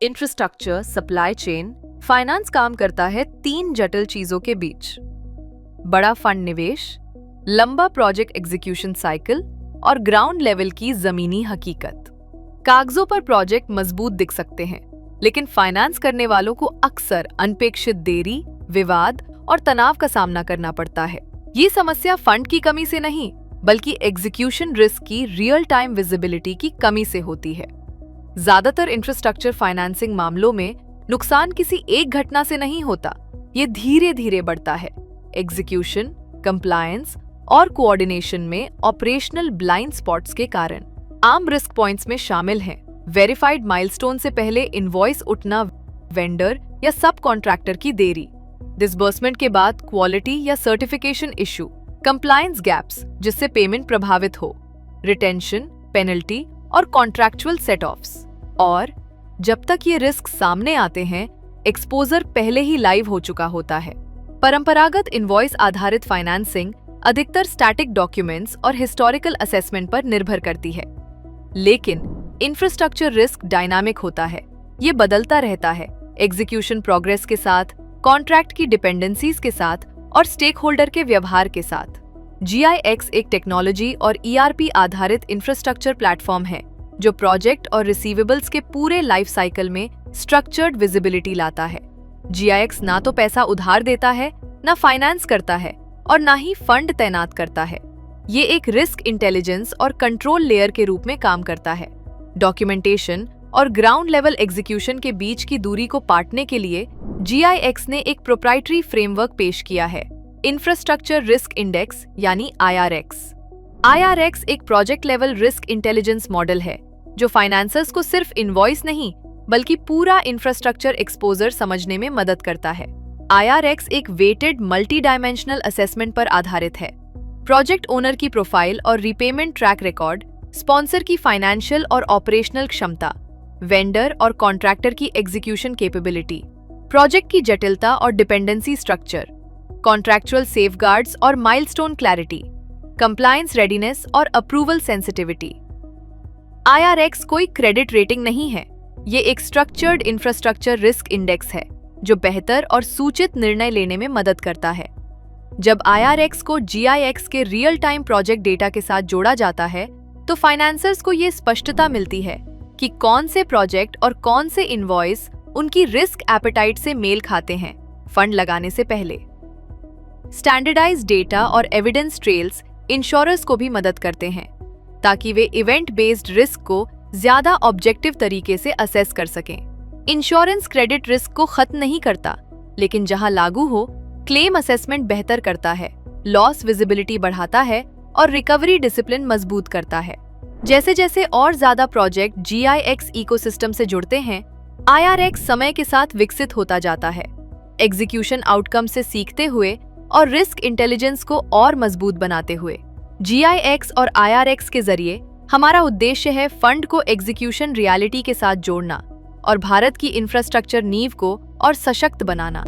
Infrastructure, supply chain, finance काम करता है 3 जटिल चीजों के बीच। बड़ा फंड निवेश, लंबा प्रोजेक्ट एग्जीक्यूशन साइकिल और ग्राउंड लेवल की जमीनी हकीकत। कागजों पर प्रोजेक्ट मजबूत दिख सकते हैं, लेकिन फाइनेंस करने वालों को अक्सर अनपेक्षित देरी, विवाद और तनाव का सामना करना पड़ता है। ये समस्या फंड की कमी से नहीं, बल्कि एग्जीक्यूशन रिस्क की रियल टाइम विजिबिलिटी की कमी से होती है। ज्यादातर इंफ्रास्ट्रक्चर फाइनेंसिंग मामलों में नुकसान किसी एक घटना से नहीं होता, ये धीरे धीरे बढ़ता है। एग्जीक्यूशन, कंप्लायंस और कोऑर्डिनेशन में ऑपरेशनल ब्लाइंड स्पॉट्स के कारण। आम रिस्क पॉइंट्स में शामिल हैं वेरीफाइड माइलस्टोन से पहले इनवॉइस उठना, वेंडर या सब कॉन्ट्रैक्टर की देरी, डिसबर्समेंट के बाद क्वालिटी या सर्टिफिकेशन इशू, कंप्लायंस गैप्स जिससे पेमेंट प्रभावित हो, रिटेंशन, पेनल्टी और कॉन्ट्रैक्चुअल सेट ऑफ्स। और जब तक ये रिस्क सामने आते हैं, एक्सपोजर पहले ही लाइव हो चुका होता है। परंपरागत इनवॉइस आधारित फाइनेंसिंग अधिकतर स्टैटिक डॉक्यूमेंट्स और हिस्टोरिकल असेसमेंट पर निर्भर करती है, लेकिन इंफ्रास्ट्रक्चर रिस्क डायनामिक होता है। ये बदलता रहता है एग्जीक्यूशन प्रोग्रेस के साथ, कॉन्ट्रैक्ट की डिपेंडेंसीज के साथ और स्टेक होल्डर के व्यवहार के साथ। GIX एक टेक्नोलॉजी और ERP आधारित इंफ्रास्ट्रक्चर प्लेटफॉर्म है जो प्रोजेक्ट और रिसीवेबल्स के पूरे लाइफ साइकिल में स्ट्रक्चर्ड विजिबिलिटी लाता है। GIX ना तो पैसा उधार देता है, ना फाइनेंस करता है और ना ही फंड तैनात करता है। ये एक रिस्क इंटेलिजेंस और कंट्रोल लेयर के रूप में काम करता है। डॉक्यूमेंटेशन और ग्राउंड लेवल एग्जीक्यूशन के बीच की दूरी को पाटने के लिए GIX ने एक प्रोप्राइटरी फ्रेमवर्क पेश किया है, इंफ्रास्ट्रक्चर रिस्क इंडेक्स यानी IRX। IRX एक project level risk intelligence model है जो फाइनेंसर्स को सिर्फ इनवॉइस नहीं, बल्कि पूरा इंफ्रास्ट्रक्चर एक्सपोजर समझने में मदद करता है। IRX एक वेटेड मल्टी डायमेंशनल असेसमेंट पर आधारित है। प्रोजेक्ट ओनर की प्रोफाइल और रीपेमेंट ट्रैक रिकॉर्ड, स्पॉन्सर की फाइनेंशियल और ऑपरेशनल क्षमता, वेंडर और कॉन्ट्रैक्टर की एग्जीक्यूशन कैपेबिलिटी, प्रोजेक्ट की जटिलता और डिपेंडेंसी स्ट्रक्चर, कॉन्ट्रैक्चुअल सेफगार्ड्स और माइलस्टोन क्लैरिटी, कंप्लायंस रेडीनेस और अप्रूवल सेंसिटिविटी। IRX कोई क्रेडिट रेटिंग नहीं है, ये एक स्ट्रक्चर्ड इंफ्रास्ट्रक्चर रिस्क इंडेक्स है जो बेहतर और सूचित निर्णय लेने में मदद करता है। जब IRX को GIX के रियल टाइम प्रोजेक्ट डेटा के साथ जोड़ा जाता है, तो फाइनेंसर्स को ये स्पष्टता मिलती है कि कौन से प्रोजेक्ट और कौन से इनवॉइस उनकी रिस्क एपेटाइट से मेल खाते हैं फंड लगाने से पहले। स्टैंडर्डाइज्ड डेटा और एविडेंस ट्रेल्स इंश्योरर्स को भी मदद करते हैं ताकि वे इवेंट बेस्ड रिस्क को ज्यादा ऑब्जेक्टिव तरीके से असेस कर सकें। इंश्योरेंस क्रेडिट रिस्क को खत्म नहीं करता, लेकिन जहां लागू हो, क्लेम असेसमेंट बेहतर करता है, लॉस विजिबिलिटी बढ़ाता है और रिकवरी डिसिप्लिन मजबूत करता है। जैसे जैसे और ज्यादा प्रोजेक्ट GIX इकोसिस्टम से जुड़ते हैं, IRX समय के साथ विकसित होता जाता है, एग्जीक्यूशन आउटकम से सीखते हुए और रिस्क इंटेलिजेंस को और मजबूत बनाते हुए। GIX और IRX के जरिए हमारा उद्देश्य है फंड को एग्जीक्यूशन रियलिटी के साथ जोड़ना और भारत की इंफ्रास्ट्रक्चर नींव को और सशक्त बनाना।